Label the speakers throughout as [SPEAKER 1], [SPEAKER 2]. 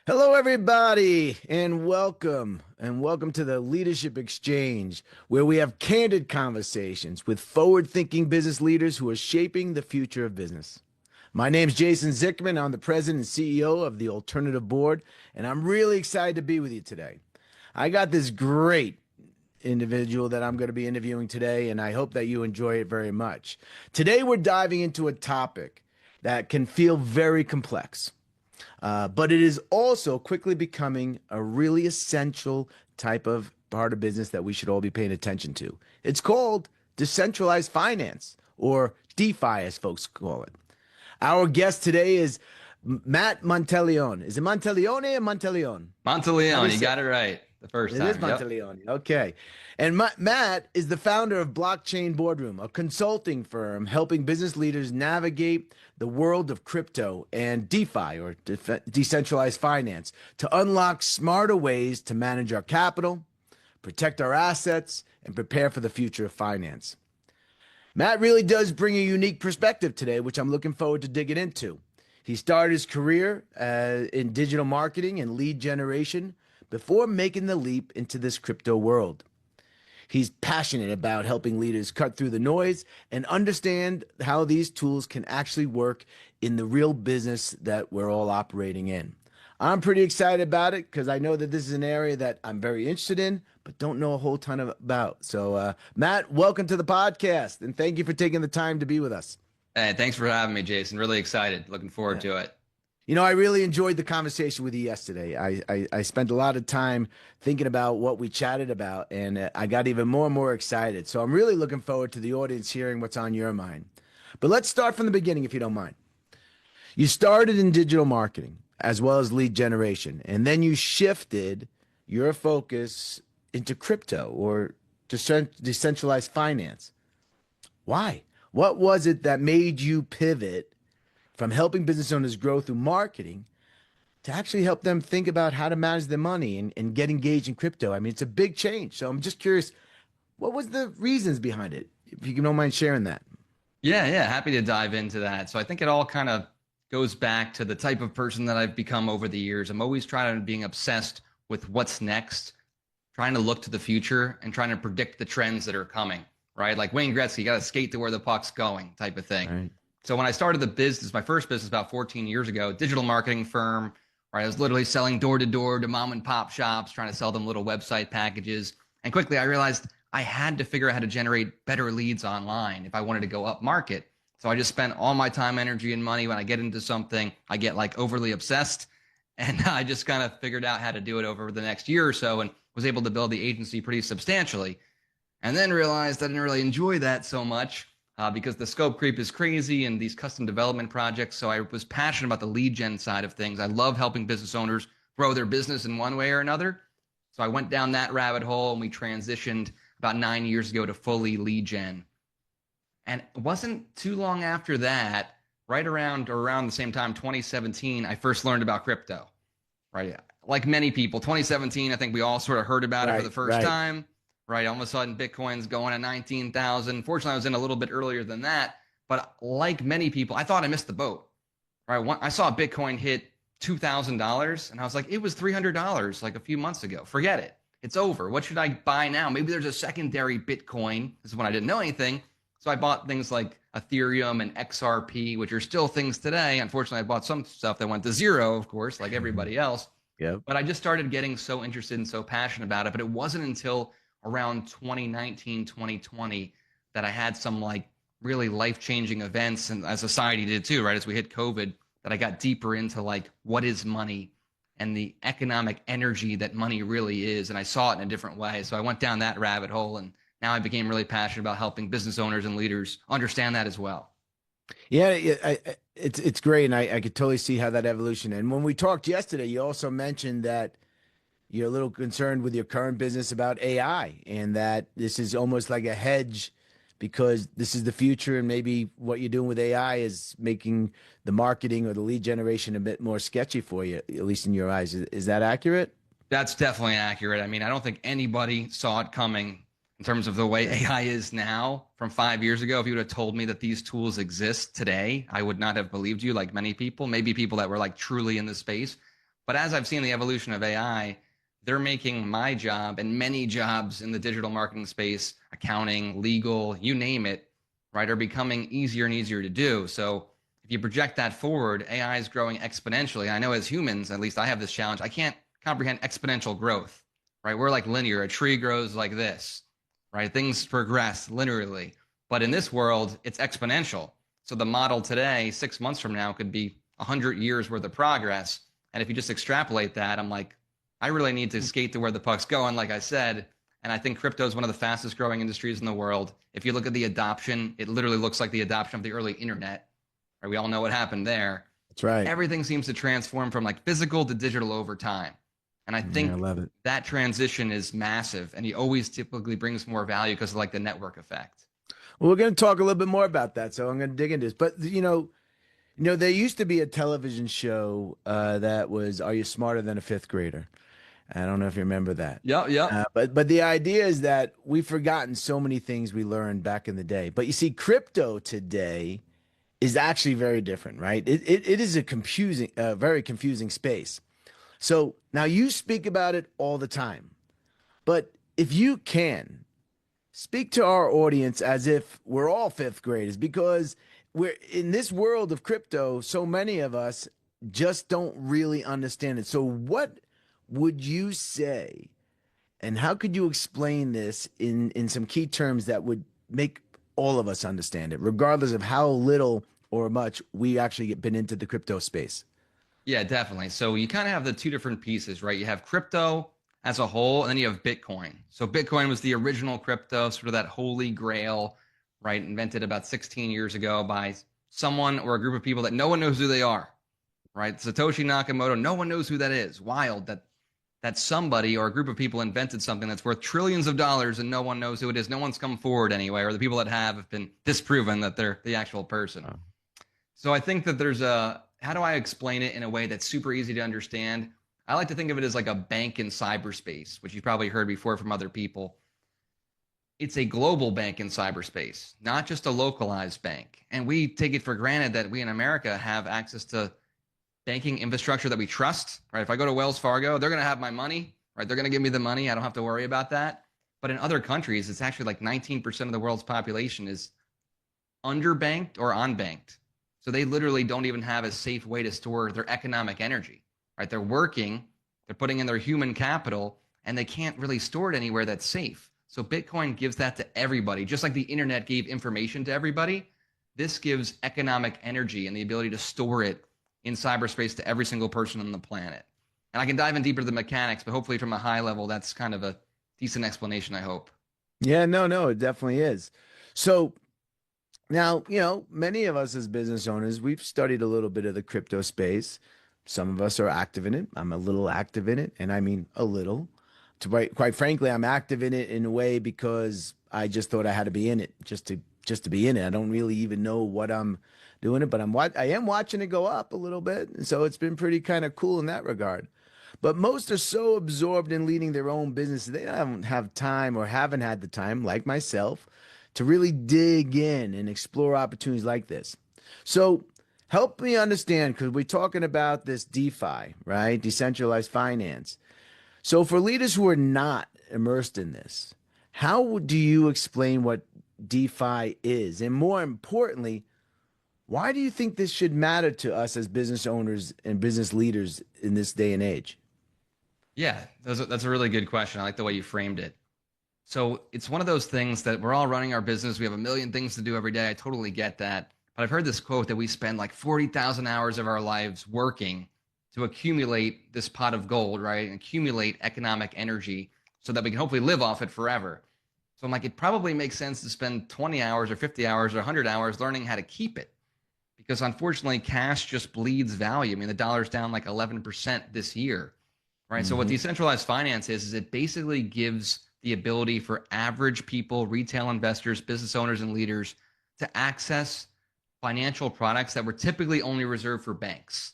[SPEAKER 1] Hello, everybody, and welcome. And welcome to the Leadership Exchange, where we have candid conversations with forward thinking business leaders who are shaping the future of business. My name's Jason Zickman. I'm the president and CEO of the Alternative Board, and I'm really excited to be with you today. I got this great individual that I'm going to be interviewing today, and I hope that you enjoy it very much. Today, we're diving into a topic that can feel very complex. But it is also quickly becoming a really essential type of part of business that we should all be paying attention to. It's called decentralized finance, or DeFi, as folks call it. Our guest today is Matt Montellione. Is it Montellione or Montellione?
[SPEAKER 2] Montellione, you got it right the first
[SPEAKER 1] It is
[SPEAKER 2] time. Yep.
[SPEAKER 1] Montellione. Okay. And Matt is the founder of Blockchain Boardroo, a consulting firm helping business leaders navigate the world of crypto and DeFi, or decentralized finance, to unlock smarter ways to manage our capital, protect our assets, and prepare for the future of finance. Matt really does bring a unique perspective today, which I'm looking forward to digging into. He started his career in digital marketing and lead generation before making the leap into this crypto world. He's passionate about helping leaders cut through the noise and understand how these tools can actually work in the real business that we're all operating in. I'm pretty excited about it because I know that this is an area that I'm very interested in, but don't know a whole ton about. So, Matt, welcome to the podcast, and thank you for taking the time to be with us.
[SPEAKER 2] Hey, thanks for having me, Jason. Really excited. Looking forward to it.
[SPEAKER 1] You know, I really enjoyed the conversation with you yesterday. I spent a lot of time thinking about what we chatted about, and I got even more and more excited. So I'm really looking forward to the audience hearing what's on your mind. But let's start from the beginning, if you don't mind. You started in digital marketing as well as lead generation, and then you shifted your focus into crypto or decentralized finance. Why? What was it that made you pivot from helping business owners grow through marketing to actually help them think about how to manage their money and get engaged in crypto? I mean, it's a big change. So I'm just curious, what was the reasons behind it? If you don't mind sharing that.
[SPEAKER 2] Yeah. Happy to dive into that. So I think it all kind of goes back to the type of person that I've become over the years. I'm always trying to being obsessed with what's next, trying to look to the future and trying to predict the trends that are coming, right? Like Wayne Gretzky, you got to skate to where the puck's going type of thing.
[SPEAKER 1] Right.
[SPEAKER 2] So when I started the business, my first business about 14 years ago, digital marketing firm, right? I was literally selling door to door to mom and pop shops, trying to sell them little website packages. And quickly I realized I had to figure out how to generate better leads online if I wanted to go up market. So I just spent all my time, energy, and money. When I get into something, I get like overly obsessed. And I just kind of figured out how to do it over the next year or so and was able to build the agency pretty substantially. And then realized I didn't really enjoy that so much. Because the scope creep is crazy and these custom development projects. So I was passionate about the lead gen side of things. I love helping business owners grow their business in one way or another. So I went down that rabbit hole and we transitioned about 9 years ago to fully lead gen. And it wasn't too long after that, right around the same time, 2017, I first learned about crypto, right? Like many people, 2017, I think we all sort of heard about it for the first time. Right, all of a sudden, Bitcoin's going at 19,000. Fortunately, I was in a little bit earlier than that. But like many people, I thought I missed the boat. Right, I saw Bitcoin hit $2,000, and I was like, it was $300 like a few months ago. Forget it. It's over. What should I buy now? Maybe there's a secondary Bitcoin. This is when I didn't know anything. So I bought things like Ethereum and XRP, which are still things today. Unfortunately, I bought some stuff that went to zero, of course, like everybody else.
[SPEAKER 1] Yep.
[SPEAKER 2] But I just started getting so interested and so passionate about it. But it wasn't until around 2019, 2020 that I had some like really life-changing events, and as society did too, right? As we hit COVID, that I got deeper into like what is money and the economic energy that money really is. And I saw it in a different way. So I went down that rabbit hole, and now I became really passionate about helping business owners and leaders understand that as well.
[SPEAKER 1] Yeah, it's great, and I could totally see how that evolution. And when we talked yesterday, you also mentioned that you're a little concerned with your current business about AI, and that this is almost like a hedge because this is the future, and maybe what you're doing with AI is making the marketing or the lead generation a bit more sketchy for you, at least in your eyes. Is that accurate?
[SPEAKER 2] That's definitely accurate. I mean, I don't think anybody saw it coming in terms of the way AI is now from 5 years ago. If you would have told me that these tools exist today, I would not have believed you, like many people, maybe people that were like truly in the space. But as I've seen the evolution of AI, they're making my job and many jobs in the digital marketing space, accounting, legal, you name it, right, are becoming easier and easier to do. So if you project that forward, AI is growing exponentially. I know as humans, at least I have this challenge. I can't comprehend exponential growth, right? We're like linear. A tree grows like this, right? Things progress linearly. But in this world, it's exponential. So the model today, 6 months from now, could be 100 years worth of progress. And if you just extrapolate that, I'm like, I really need to skate to where the puck's going, like I said. And I think crypto is one of the fastest growing industries in the world. If you look at the adoption, it literally looks like the adoption of the early internet. Right? We all know what happened there.
[SPEAKER 1] That's right.
[SPEAKER 2] Everything seems to transform from like physical to digital over time. And I think
[SPEAKER 1] I love it.
[SPEAKER 2] that transition is massive. And he always typically brings more value because of like the network effect.
[SPEAKER 1] Well, we're going to talk a little bit more about that, so I'm going to dig into this. But there used to be a television show that was "Are You Smarter Than a Fifth Grader?" I don't know if you remember that.
[SPEAKER 2] Yeah.
[SPEAKER 1] But the idea is that we've forgotten so many things we learned back in the day. But you see, crypto today is actually very different, right? It is a very confusing space. So now you speak about it all the time, but if you can speak to our audience as if we're all fifth graders, because we're in this world of crypto, so many of us just don't really understand it. So what would you say, and how could you explain this in some key terms that would make all of us understand it, regardless of how little or much we actually get been into the crypto space?
[SPEAKER 2] Yeah, definitely. So you kind of have the two different pieces, right? You have crypto as a whole, and then you have Bitcoin. So Bitcoin was the original crypto, sort of that holy grail, right? Invented about 16 years ago by someone or a group of people that no one knows who they are, right? Satoshi Nakamoto, no one knows who that is. Wild that somebody or a group of people invented something that's worth trillions of dollars and no one knows who it is. No one's come forward anyway, or the people that have been disproven that they're the actual person.
[SPEAKER 1] Oh.
[SPEAKER 2] So I think that how do I explain it in a way that's super easy to understand? I like to think of it as like a bank in cyberspace, which you've probably heard before from other people. It's a global bank in cyberspace, not just a localized bank. And we take it for granted that we in America have access to banking infrastructure that we trust, right? If I go to Wells Fargo, they're going to have my money, right? They're going to give me the money. I don't have to worry about that. But in other countries, it's actually like 19% of the world's population is underbanked or unbanked. So they literally don't even have a safe way to store their economic energy, right? They're working, they're putting in their human capital, and they can't really store it anywhere that's safe. So Bitcoin gives that to everybody. Just like the internet gave information to everybody, this gives economic energy and the ability to store it in cyberspace to every single person on the planet. And I can dive in deeper to the mechanics, but hopefully from a high level, that's kind of a decent explanation, I hope.
[SPEAKER 1] Yeah, no, it definitely is. So now, many of us as business owners, we've studied a little bit of the crypto space. Some of us are active in it. I'm a little active in it, and I mean a little. Quite frankly, I'm active in it in a way because I just thought I had to be in it just to be in it. I don't really even know what I'm doing it, but I am watching it go up a little bit, and so it's been pretty kind of cool in that regard. But most are so absorbed in leading their own business, they don't have time or haven't had the time, like myself, to really dig in and explore opportunities like this. So help me understand, because we're talking about this DeFi, right? Decentralized finance. So for leaders who are not immersed in this, how do you explain what DeFi is? And more importantly, why do you think this should matter to us as business owners and business leaders in this day and age?
[SPEAKER 2] Yeah, that's a really good question. I like the way you framed it. So it's one of those things that we're all running our business. We have a million things to do every day. I totally get that. But I've heard this quote that we spend like 40,000 hours of our lives working to accumulate this pot of gold, right? And accumulate economic energy so that we can hopefully live off it forever. So I'm like, it probably makes sense to spend 20 hours or 50 hours or 100 hours learning how to keep it. Because unfortunately, cash just bleeds value. I mean, the dollar's down like 11% this year, right? So what decentralized finance is it basically gives the ability for average people, retail investors, business owners, and leaders to access financial products that were typically only reserved for banks.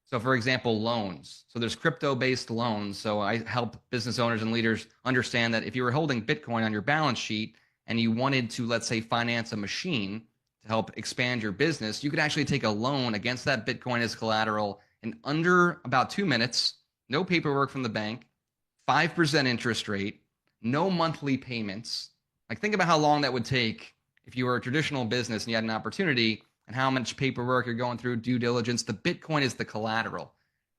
[SPEAKER 2] So for example, loans. So there's crypto-based loans. So I help business owners and leaders understand that if you were holding Bitcoin on your balance sheet and you wanted to, let's say, finance a machine to help expand your business, you could actually take a loan against that Bitcoin as collateral in under about 2 minutes, no paperwork from the bank, 5% interest rate, no monthly payments. Like, think about how long that would take if you were a traditional business and you had an opportunity, and how much paperwork you're going through, due diligence. The Bitcoin is the collateral,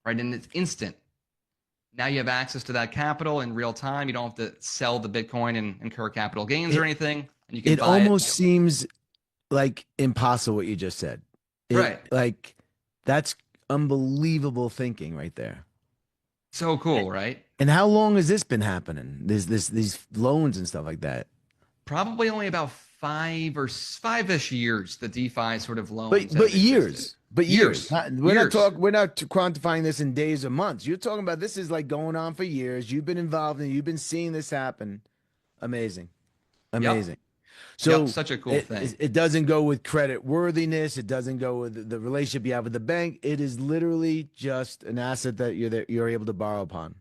[SPEAKER 2] right? And it's instant. Now you have access to that capital in real time. You don't have to sell the Bitcoin and incur capital gains or anything, and you can
[SPEAKER 1] It
[SPEAKER 2] buy it.
[SPEAKER 1] almost seems like impossible what you just said.
[SPEAKER 2] Right.
[SPEAKER 1] Like that's unbelievable thinking right there.
[SPEAKER 2] So cool, right?
[SPEAKER 1] And how long has this been happening? These loans and stuff like that.
[SPEAKER 2] Probably only about 5-ish years the DeFi sort of
[SPEAKER 1] But
[SPEAKER 2] loans
[SPEAKER 1] but
[SPEAKER 2] have existed.
[SPEAKER 1] years, but years.
[SPEAKER 2] Years. Years.
[SPEAKER 1] We're not quantifying this in days or months. You're talking about this is like going on for years. You've been involved and you've been seeing this happen. Amazing,
[SPEAKER 2] Yep.
[SPEAKER 1] amazing.
[SPEAKER 2] Yep.
[SPEAKER 1] So
[SPEAKER 2] Such a cool thing.
[SPEAKER 1] it doesn't go with credit worthiness. It doesn't go with the relationship you have with the bank. It is literally just an asset that you're able to borrow upon.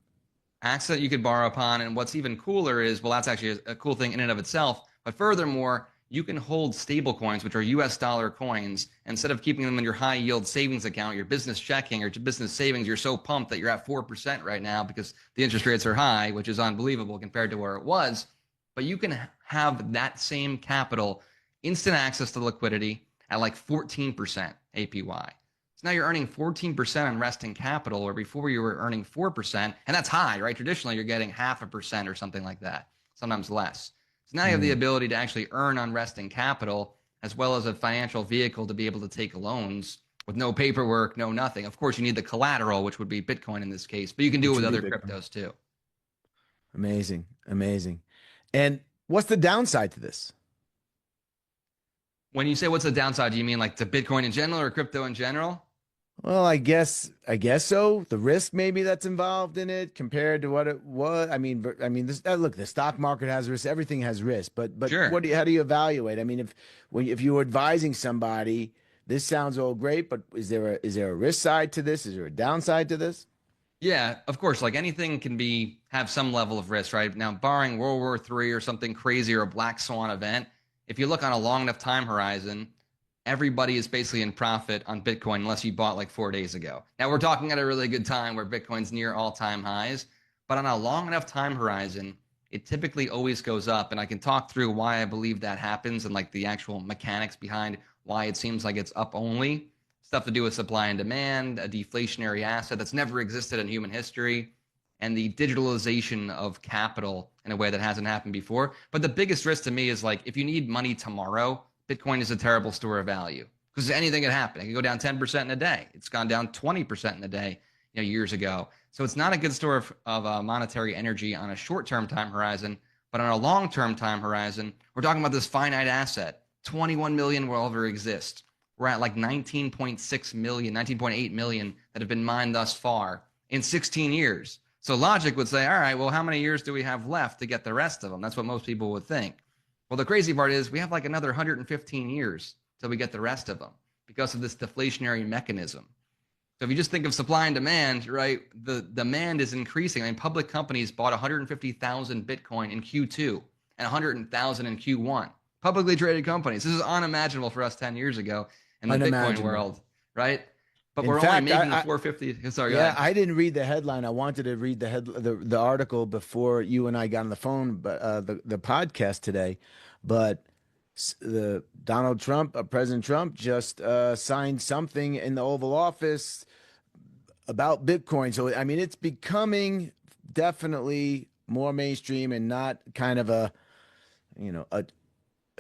[SPEAKER 2] Asset you could borrow upon. And what's even cooler is, well, that's actually a cool thing in and of itself. But furthermore, you can hold stable coins, which are US dollar coins, instead of keeping them in your high yield savings account, your business checking or business savings. You're so pumped that you're at 4% right now because the interest rates are high, which is unbelievable compared to where it was. But you can have that same capital, instant access to liquidity at like 14% APY. So now you're earning 14% on resting capital, where before you were earning 4%, and that's high, right? Traditionally, you're getting 0.5% or something like that, sometimes less. So now you have the ability to actually earn on resting capital, as well as a financial vehicle to be able to take loans with no paperwork, no nothing. Of course, you need the collateral, which would be Bitcoin in this case, but you can do it with other cryptos too.
[SPEAKER 1] Amazing, amazing. And what's the downside to this?
[SPEAKER 2] When you say what's the downside, do you mean like to Bitcoin in general or crypto in general?
[SPEAKER 1] Well, I guess so. The risk maybe that's involved in it compared to what it was. I mean, look, the stock market has risk. Everything has risk. But
[SPEAKER 2] Sure.
[SPEAKER 1] how do you evaluate? I mean, if you were advising somebody, this sounds all great, but is there a risk side to this? Is there a downside to this?
[SPEAKER 2] Yeah, of course. Like anything can have some level of risk, right? Now, barring World War III or something crazy or a black swan event, if you look on a long enough time horizon, everybody is basically in profit on Bitcoin unless you bought like 4 days ago. Now, we're talking at a really good time where Bitcoin's near all-time highs, but on a long enough time horizon, it typically always goes up. And I can talk through why I believe that happens and like the actual mechanics behind why it seems like it's up only. Stuff to do with supply and demand, a deflationary asset that's never existed in human history, and the digitalization of capital in a way that hasn't happened before. But the biggest risk to me is like if you need money tomorrow, Bitcoin is a terrible store of value because anything can happen. It can go down 10% in a day. It's gone down 20% in a day, years ago. So it's not a good store of monetary energy on a short-term time horizon, but on a long-term time horizon, we're talking about this finite asset. 21 million will ever exist. We're at like 19.6 million, 19.8 million that have been mined thus far in 16 years. So logic would say, all right, well, how many years do we have left to get the rest of them? That's what most people would think. Well, the crazy part is we have like another 115 years till we get the rest of them because of this deflationary mechanism. So if you just think of supply and demand, right, the demand is increasing. I mean, public companies bought 150,000 Bitcoin in Q2 and 100,000 in Q1. Publicly traded companies. This is unimaginable for us 10 years ago in the Bitcoin world, right? But we're only making 450. Sorry,
[SPEAKER 1] yeah, I didn't read the headline. I wanted to read the article before you and I got on the phone, but the podcast today. But the President Trump just signed something in the Oval Office about Bitcoin. So I mean, it's becoming definitely more mainstream and not kind of a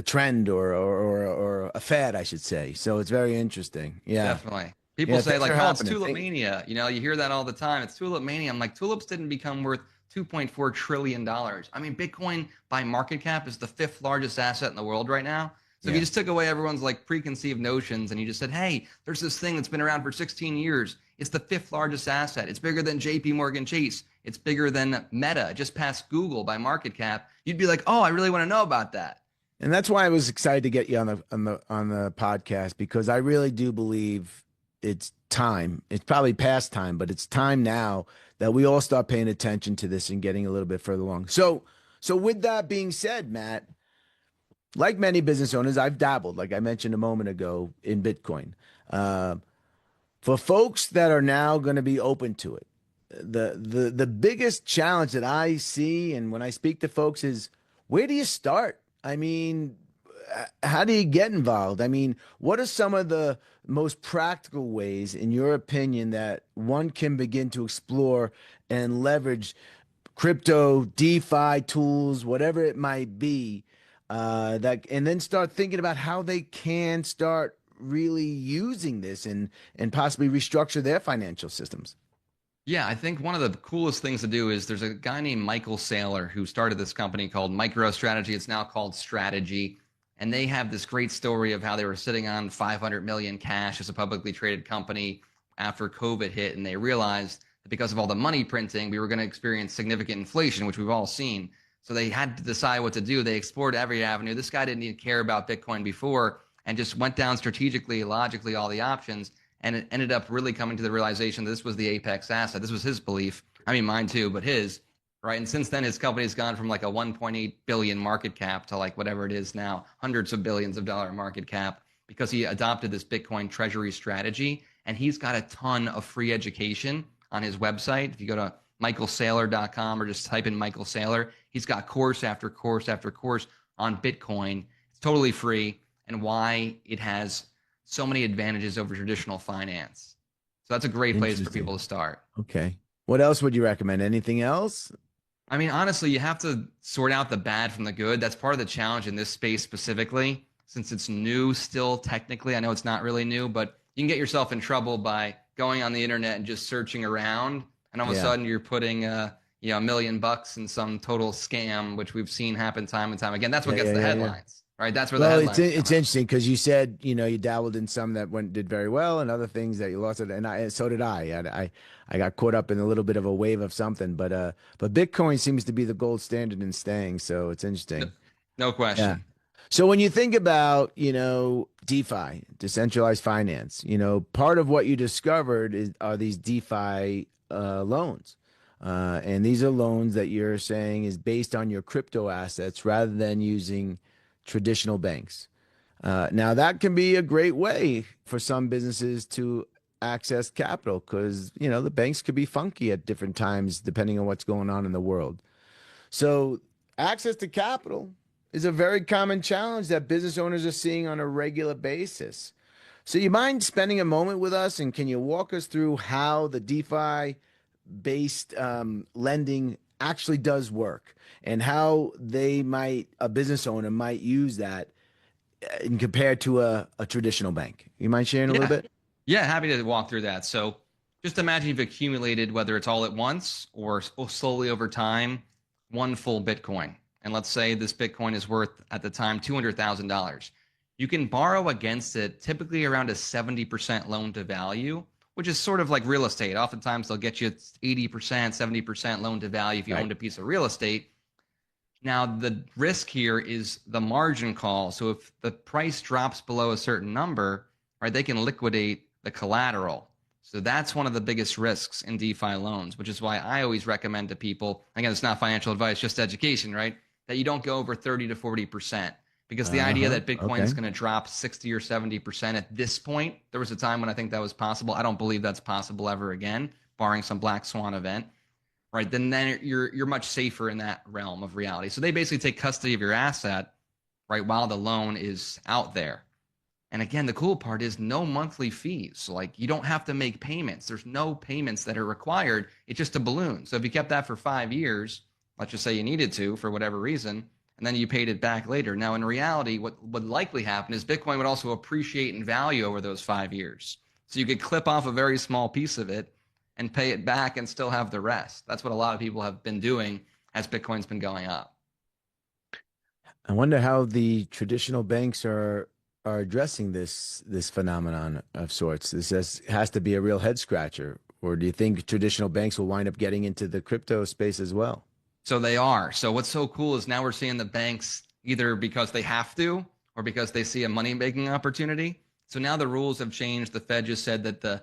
[SPEAKER 1] trend or a fad, I should say. So it's very interesting. Yeah.
[SPEAKER 2] Definitely. People say like, oh, it's tulip mania. You hear that all the time. It's tulip mania. I'm like, tulips didn't become worth $2.4 trillion. I mean, Bitcoin by market cap is the 5th largest asset in the world right now. So if you just took away everyone's like preconceived notions and you just said, hey, there's this thing that's been around for 16 years. It's the 5th largest asset. It's bigger than JP Morgan Chase. It's bigger than Meta, just past Google by market cap. You'd be like, oh, I really want to know about that.
[SPEAKER 1] And that's why I was excited to get you on the podcast, because I really do believe it's time. It's probably past time, but it's time now that we all start paying attention to this and getting a little bit further along. So with that being said, Matt, like many business owners, I've dabbled, like I mentioned a moment ago, in Bitcoin. For folks that are now going to be open to it, the biggest challenge that I see, and when I speak to folks, is where do you start? I mean, how do you get involved? I mean, what are some of the most practical ways, in your opinion, that one can begin to explore and leverage crypto, DeFi tools, whatever it might be, and then start thinking about how they can start really using this and possibly restructure their financial systems.
[SPEAKER 2] Yeah, I think one of the coolest things to do is there's a guy named Michael Saylor who started this company called MicroStrategy. It's now called Strategy. And they have this great story of how they were sitting on 500 million cash as a publicly traded company after COVID hit. And they realized that because of all the money printing, we were going to experience significant inflation, which we've all seen. So they had to decide what to do. They explored every avenue. This guy didn't even care about Bitcoin before and just went down strategically, logically, all the options. And it ended up really coming to the realization that this was the apex asset. This was his belief. I mean, mine too, but his, right? And since then, his company's gone from like a 1.8 billion market cap to like whatever it is now, hundreds of billions of dollar market cap, because he adopted this Bitcoin treasury strategy. And he's got a ton of free education on his website. If you go to michaelsaylor.com or just type in Michael Saylor, he's got course after course after course on Bitcoin. It's totally free, and why it has so many advantages over traditional finance. So that's a great place for people to start.
[SPEAKER 1] Okay. What else would you recommend? Anything else?
[SPEAKER 2] I mean, honestly, you have to sort out the bad from the good. That's part of the challenge in this space specifically, since it's new still technically. I know it's not really new, but you can get yourself in trouble by going on the internet and just searching around, and all of a sudden you're putting $1 million in some total scam, which we've seen happen time and time again. That's what gets the headlines. Right, that's where the headlines
[SPEAKER 1] it's interesting because you said you dabbled in some that did very well and other things that you lost it, and so did I. I got caught up in a little bit of a wave of something, but Bitcoin seems to be the gold standard in staying, so it's interesting.
[SPEAKER 2] No question.
[SPEAKER 1] Yeah. So when you think about DeFi, decentralized finance, part of what you discovered are these DeFi loans. And these are loans that you're saying is based on your crypto assets rather than using traditional banks. Now, that can be a great way for some businesses to access capital because, the banks could be funky at different times depending on what's going on in the world. So access to capital is a very common challenge that business owners are seeing on a regular basis. So you mind spending a moment with us, and can you walk us through how the DeFi-based lending actually does work and how a business owner might use that in compared to a traditional bank? You mind sharing a little bit?
[SPEAKER 2] Yeah, happy to walk through that. So just imagine you've accumulated, whether it's all at once or slowly over time, one full Bitcoin. And let's say this Bitcoin is worth at the time $200,000. You can borrow against it typically around a 70% loan to value, which is sort of like real estate. Oftentimes they'll get you 80%, 70% loan to value if you owned a piece of real estate. Now, the risk here is the margin call. So if the price drops below a certain number, right, they can liquidate the collateral. So that's one of the biggest risks in DeFi loans, which is why I always recommend to people, again, it's not financial advice, just education, right, that you don't go over 30 to 40%. Because the idea that Bitcoin is going to drop 60 or 70% at this point, there was a time when I think that was possible. I don't believe that's possible ever again, barring some black swan event, right? Then you're much safer in that realm of reality. So they basically take custody of your asset, right, while the loan is out there. And again, the cool part is no monthly fees. Like you don't have to make payments. There's no payments that are required. It's just a balloon. So if you kept that for 5 years, let's just say you needed to for whatever reason, and then you paid it back later. Now, in reality, what would likely happen is Bitcoin would also appreciate in value over those 5 years. So you could clip off a very small piece of it and pay it back and still have the rest. That's what a lot of people have been doing as Bitcoin's been going up.
[SPEAKER 1] I wonder how the traditional banks are addressing this phenomenon of sorts. This has to be a real head scratcher. Or do you think traditional banks will wind up getting into the crypto space as well?
[SPEAKER 2] So they are. So what's so cool is now we're seeing the banks either because they have to or because they see a money-making opportunity. So now the rules have changed. The Fed just said that the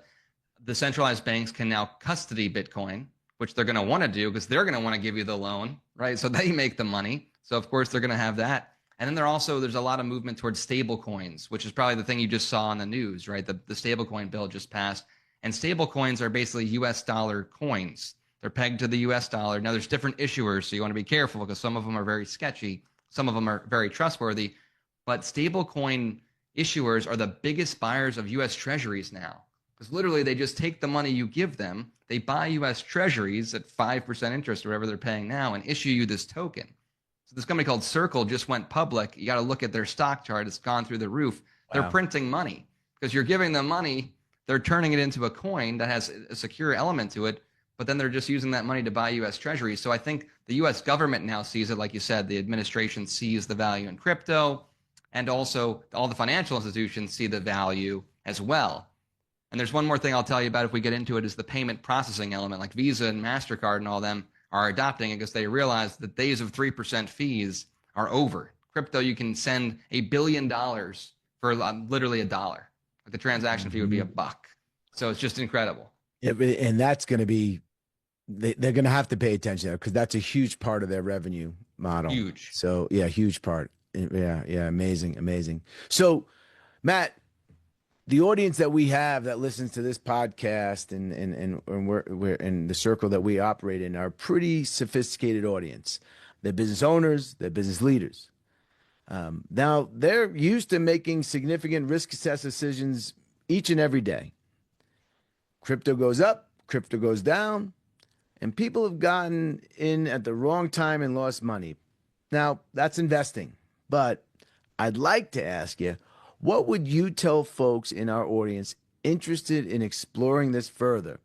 [SPEAKER 2] centralized banks can now custody Bitcoin, which they're going to want to do because they're going to want to give you the loan, right? So they make the money. So of course they're going to have that. And then there's a lot of movement towards stable coins, which is probably the thing you just saw on the news, right? The stable coin bill just passed. And stable coins are basically US dollar coins. They're pegged to the US dollar. Now, there's different issuers, so you want to be careful because some of them are very sketchy. Some of them are very trustworthy. But stablecoin issuers are the biggest buyers of US treasuries now. Because literally, they just take the money you give them, they buy US treasuries at 5% interest or whatever they're paying now, and issue you this token. So this company called Circle just went public. You got to look at their stock chart. It's gone through the roof. They're printing money because you're giving them money. They're turning it into a coin that has a secure element to it, but then they're just using that money to buy US treasuries. So I think the US government now sees it. Like you said, the administration sees the value in crypto, and also all the financial institutions see the value as well. And there's one more thing I'll tell you about if we get into it is the payment processing element. Like Visa and MasterCard and all them are adopting it because they realize the days of 3% fees are over. Crypto, you can send $1 billion for literally $1. Like the transaction fee would be $1. So it's just incredible.
[SPEAKER 1] Yeah, and that's going to be, they're going to have to pay attention there because that's a huge part of their revenue model.
[SPEAKER 2] Huge.
[SPEAKER 1] So yeah, huge part. Yeah, amazing. So Matt, the audience that we have that listens to this podcast and we're in the circle that we operate in are a pretty sophisticated audience. They're business owners, they're business leaders. Now they're used to making significant risk assessed decisions each and every day. Crypto goes up, crypto goes down, and people have gotten in at the wrong time and lost money. Now that's investing, but I'd like to ask you, what would you tell folks in our audience interested in exploring this further?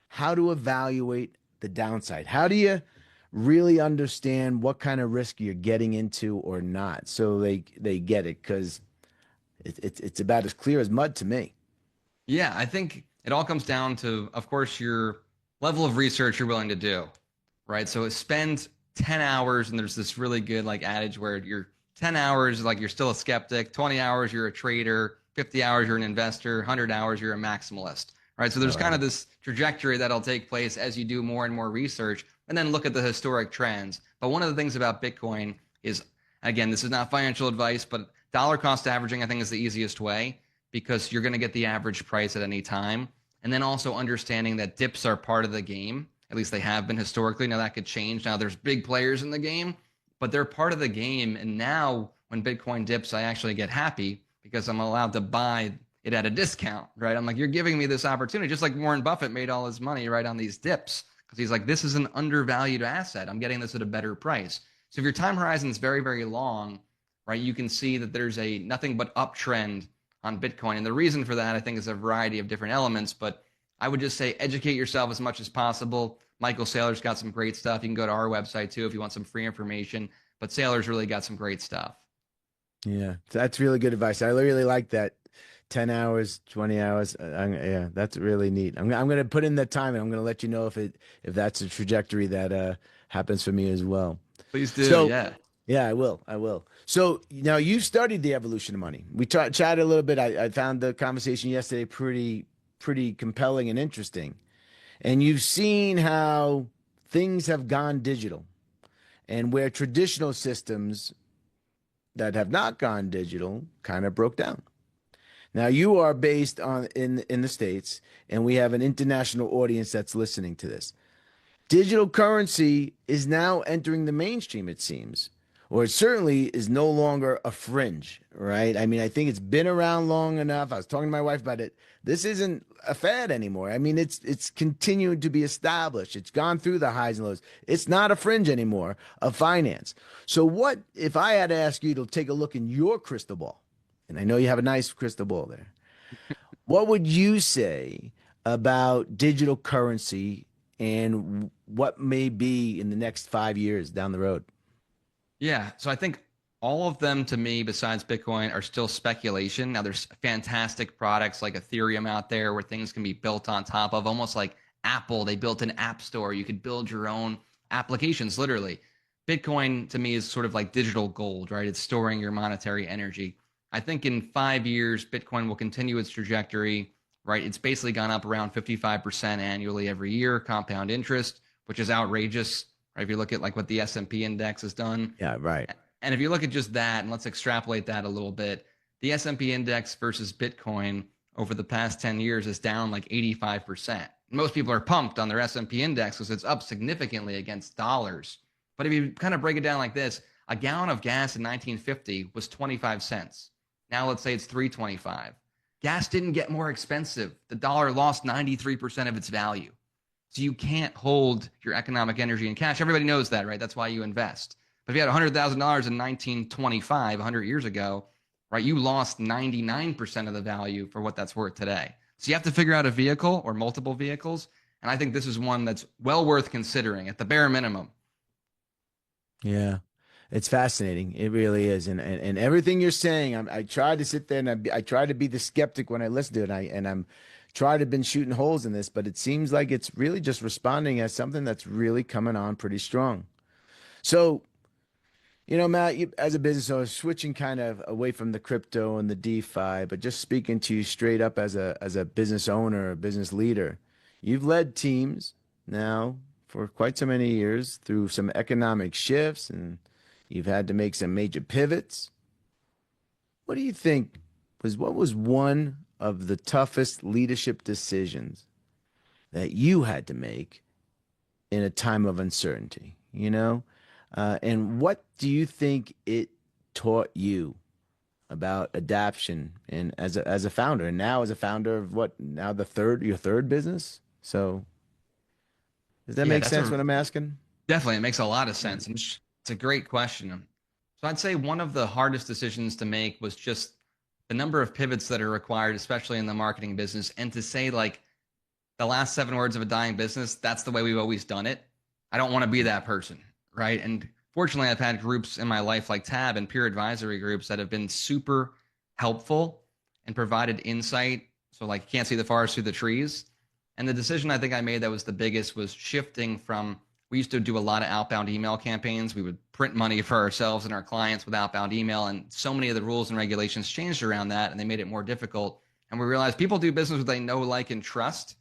[SPEAKER 1] How to evaluate the downside? How do you really understand what kind of risk you're getting into or not so they get it? Because it's about as clear as mud to me.
[SPEAKER 2] Yeah, I think it all comes down to, of course, your level of research you're willing to do, right? So spend 10 hours, and there's this really good like adage where you're 10 hours, like you're still a skeptic, 20 hours, you're a trader, 50 hours, you're an investor, 100 hours, you're a maximalist, right? So there's kind of this trajectory that'll take place as you do more and more research and then look at the historic trends. But one of the things about Bitcoin is, again, this is not financial advice, but dollar cost averaging, I think, is the easiest way because you're going to get the average price at any time. And then also understanding that dips are part of the game. At least they have been historically. Now that could change. Now there's big players in the game, but they're part of the game. And now when Bitcoin dips, I actually get happy because I'm allowed to buy it at a discount, right? I'm like, you're giving me this opportunity, just like Warren Buffett made all his money right on these dips because he's like, this is an undervalued asset. I'm getting this at a better price. So if your time horizon is very, very long, right, you can see that there's a nothing but uptrend on Bitcoin. And the reason for that, I think, is a variety of different elements, but I would just say educate yourself as much as possible. Michael Saylor's got some great stuff. You can go to our website too if you want some free information, but Saylor's really got some great stuff.
[SPEAKER 1] Yeah, that's really good advice. I really like that. 10 hours, 20 hours. Yeah, that's really neat. I'm going to put in that time and I'm going to let you know if that's a trajectory that happens for me as well.
[SPEAKER 2] Please do.
[SPEAKER 1] So,
[SPEAKER 2] yeah.
[SPEAKER 1] Yeah, I will. So now you studied the evolution of money. We chatted a little bit. I found the conversation yesterday pretty compelling and interesting. And you've seen how things have gone digital and where traditional systems that have not gone digital kind of broke down. Now you are based in the States, and we have an international audience that's listening to this. Digital currency is now entering the mainstream, it seems, or it certainly is no longer a fringe, right? I mean, I think it's been around long enough. I was talking to my wife about it. This isn't a fad anymore. I mean, it's continued to be established. It's gone through the highs and lows. It's not a fringe anymore of finance. So what if I had to ask you to take a look in your crystal ball? And I know you have a nice crystal ball there. What would you say about digital currency and what may be in the next 5 years down the road?
[SPEAKER 2] Yeah. So I think all of them to me, besides Bitcoin, are still speculation. Now there's fantastic products like Ethereum out there where things can be built on top of, almost like Apple. They built an app store. You could build your own applications, literally. Bitcoin to me is sort of like digital gold, right? It's storing your monetary energy. I think in 5 years, Bitcoin will continue its trajectory, right? It's basically gone up around 55% annually every year, compound interest, which is outrageous, right? If you look at like what the S&P index has done.
[SPEAKER 1] Yeah, right.
[SPEAKER 2] And if you look at just that, and let's extrapolate that a little bit, the S&P index versus Bitcoin over the past 10 years is down like 85%. Most people are pumped on their S&P index because it's up significantly against dollars. But if you kind of break it down like this, a gallon of gas in 1950 was 25 cents. Now let's say it's 3.25. Gas didn't get more expensive. The dollar lost 93% of its value. So you can't hold your economic energy in cash. Everybody knows that, right? That's why you invest. But if you had $100,000 in 1925, 100 years ago, right, you lost 99% of the value for what that's worth today. So you have to figure out a vehicle or multiple vehicles. And I think this is one that's well worth considering at the bare minimum.
[SPEAKER 1] Yeah. It's fascinating. It really is. And everything you're saying, I tried to sit there and I tried to be the skeptic when I listened to it. I'm tried to been shooting holes in this, but it seems like it's really just responding as something that's really coming on pretty strong. So, Matt, as a business owner, switching kind of away from the crypto and the DeFi, but just speaking to you straight up as a business owner, a business leader, you've led teams now for quite so many years through some economic shifts, and you've had to make some major pivots. What do you think what was one of the toughest leadership decisions that you had to make in a time of uncertainty? And what do you think it taught you about adaptation and as a founder, and now as a founder of your third business? So does that make sense what I'm asking?
[SPEAKER 2] Definitely. It makes a lot of sense. And it's a great question. So I'd say one of the hardest decisions to make was just the number of pivots that are required, especially in the marketing business. And to say like the last 7 words of a dying business, that's the way we've always done it. I don't want to be that person. Right. And fortunately, I've had groups in my life like Tab and peer advisory groups that have been super helpful and provided insight. So like you can't see the forest through the trees. And the decision I think I made that was the biggest was shifting from, we used to do a lot of outbound email campaigns. We would print money for ourselves and our clients with outbound email. And so many of the rules and regulations changed around that and they made it more difficult. And we realized people do business with they know, like, and trust.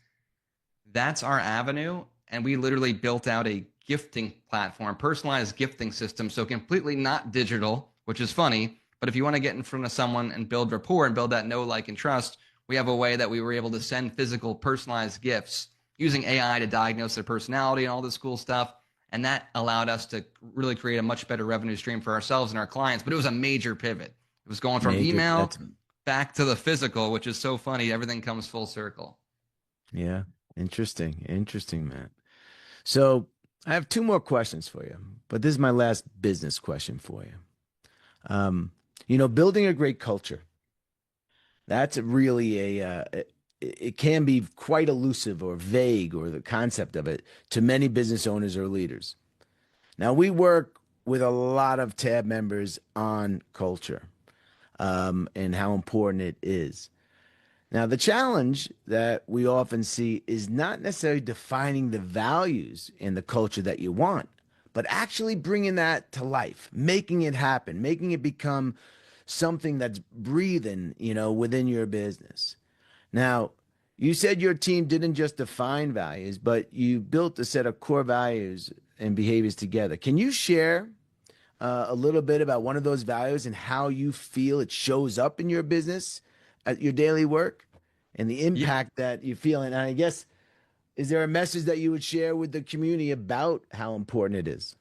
[SPEAKER 2] That's our avenue. And we literally built out a gifting platform, personalized gifting system. So completely not digital, which is funny. But if you want to get in front of someone and build rapport and build that know, like, and trust, we have a way that we were able to send physical personalized gifts using AI to diagnose their personality and all this cool stuff. And that allowed us to really create a much better revenue stream for ourselves and our clients. But it was a major pivot. It was going from email back to the physical, which is so funny. Everything comes full circle.
[SPEAKER 1] Yeah. Interesting, man. So I have 2 more questions for you, but this is my last business question for you. Building a great culture, that's really it can be quite elusive or vague, or the concept of it, to many business owners or leaders. Now, we work with a lot of Tab members on culture and how important it is. Now, the challenge that we often see is not necessarily defining the values in the culture that you want, but actually bringing that to life, making it happen, making it become something that's breathing, within your business. Now, you said your team didn't just define values, but you built a set of core values and behaviors together. Can you share a little bit about one of those values and how you feel it shows up in your business at your daily work and the impact that you feel? And I guess, is there a message that you would share with the community about how important it is?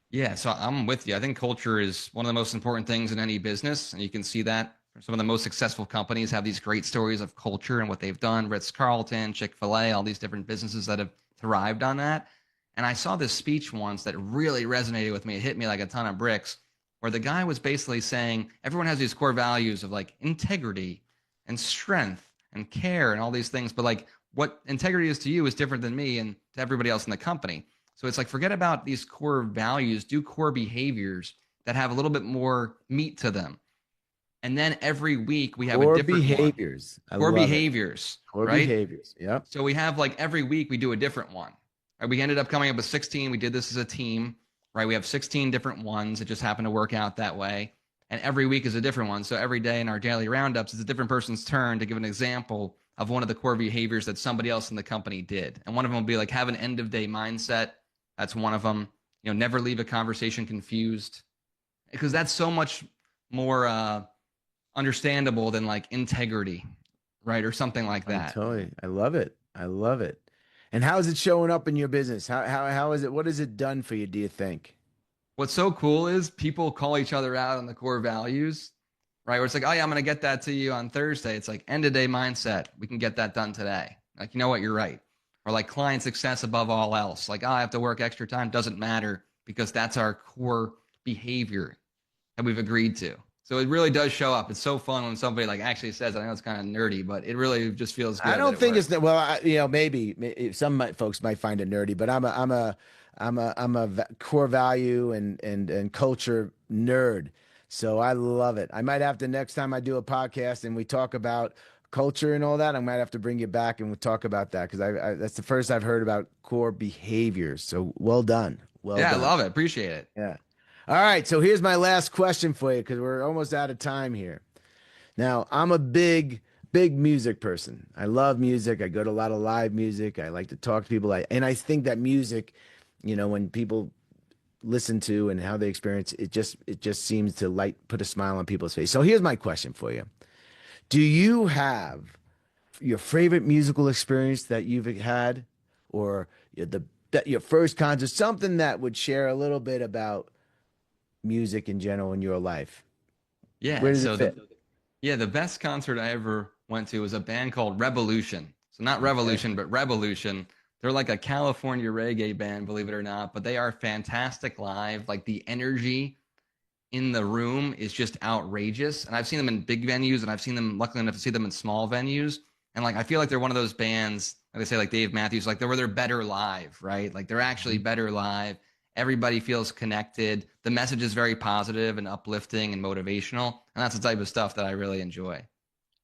[SPEAKER 2] Yeah, so I'm with you. I think culture is one of the most important things in any business. And you can see that some of the most successful companies have these great stories of culture and what they've done. Ritz-Carlton, Chick-fil-A, all these different businesses that have thrived on that. And I saw this speech once that really resonated with me. It hit me like a ton of bricks, where the guy was basically saying everyone has these core values of like integrity and strength and care and all these things. But like what integrity is to you is different than me and to everybody else in the company. So it's like, forget about these core values, do core behaviors that have a little bit more meat to them. And then every week we have
[SPEAKER 1] core
[SPEAKER 2] a different
[SPEAKER 1] behaviors.
[SPEAKER 2] Core behaviors.
[SPEAKER 1] Core
[SPEAKER 2] right?
[SPEAKER 1] behaviors. Yep.
[SPEAKER 2] So we have like every week we do a different one. Right? We ended up coming up with 16. We did this as a team, right? We have 16 different ones. It just happened to work out that way. And every week is a different one. So every day in our daily roundups, it's a different person's turn to give an example of one of the core behaviors that somebody else in the company did. And one of them will be like, have an end of day mindset. That's one of them. Never leave a conversation confused, because that's so much more understandable than like integrity, right? Or something like
[SPEAKER 1] I'm
[SPEAKER 2] that.
[SPEAKER 1] totally. I love it. I love it. And how is it showing up in your business? How is it? What has it done for you, do you think?
[SPEAKER 2] What's so cool is people call each other out on the core values, right? Where it's like, oh yeah, I'm gonna get that to you on Thursday. It's like end of day mindset. We can get that done today. Like, you know what, you're right. Or like client success above all else. Like, oh, I have to work extra time. Doesn't matter because that's our core behavior that we've agreed to. So it really does show up. It's so fun when somebody like actually says, I know it's kind of nerdy, but it really just feels
[SPEAKER 1] I
[SPEAKER 2] good that
[SPEAKER 1] don't
[SPEAKER 2] it
[SPEAKER 1] think it's
[SPEAKER 2] works.
[SPEAKER 1] that. Well, maybe some folks might find it nerdy, but I'm a core value and culture nerd. So I love it. I might have to next time I do a podcast and we talk about culture and all that. I might have to bring you back and we'll talk about that because I that's the first I've heard about core behaviors. So well done, well
[SPEAKER 2] Yeah, I
[SPEAKER 1] done.
[SPEAKER 2] love it. Appreciate it.
[SPEAKER 1] Yeah. All right. So here's my last question for you because we're almost out of time here. Now, I'm a big music person. I love music. I go to a lot of live music. I like to talk to people. And I think that music, when people listen to and how they experience it just seems to put a smile on people's face. So here's my question for you. Do you have your favorite musical experience that you've had or your first concert, something that would share a little bit about music in general in your life?
[SPEAKER 2] Yeah.
[SPEAKER 1] Where does it
[SPEAKER 2] So
[SPEAKER 1] fit?
[SPEAKER 2] the best concert I ever went to was a band called Revolution. So not
[SPEAKER 1] Okay.
[SPEAKER 2] Revolution, but Revolution. They're like a California reggae band, believe it or not, but they are fantastic live. Like the energy in the room is just outrageous. And I've seen them in big venues and I've seen them luckily enough to see them in small venues. And like I feel like they're one of those bands, like they say, like Dave Matthews, like they're better live, right? Like they're actually better live. Everybody feels connected. The message is very positive and uplifting and motivational. And that's the type of stuff that I really enjoy.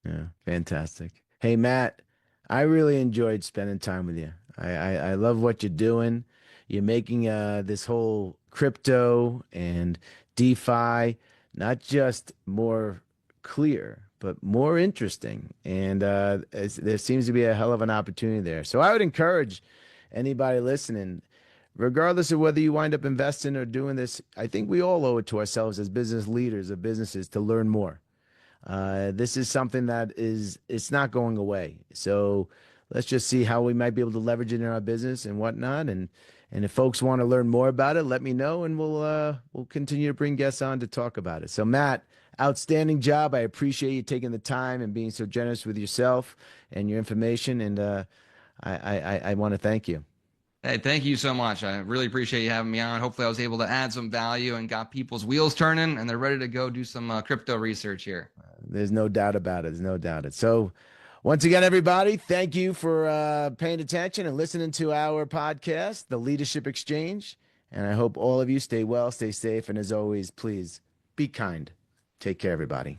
[SPEAKER 1] Yeah, fantastic. Hey, Matt, I really enjoyed spending time with you. I love what you're doing. You're making this whole crypto and DeFi not just more clear, but more interesting. And there seems to be a hell of an opportunity there. So I would encourage anybody listening, regardless of whether you wind up investing or doing this, I think we all owe it to ourselves as business leaders of businesses to learn more. This is something that it's not going away. So let's just see how we might be able to leverage it in our business and whatnot. And if folks want to learn more about it, let me know, and we'll continue to bring guests on to talk about it. So Matt, outstanding job. I appreciate you taking the time and being so generous with yourself and your information. And I want to thank you.
[SPEAKER 2] Hey, thank you so much. I really appreciate you having me on. Hopefully, I was able to add some value and got people's wheels turning, and they're ready to go do some crypto research here.
[SPEAKER 1] There's no doubt about it. There's no doubt it. So, once again, everybody, thank you for paying attention and listening to our podcast, The Leadership Exchange. And I hope all of you stay well, stay safe, and as always, please be kind. Take care, everybody.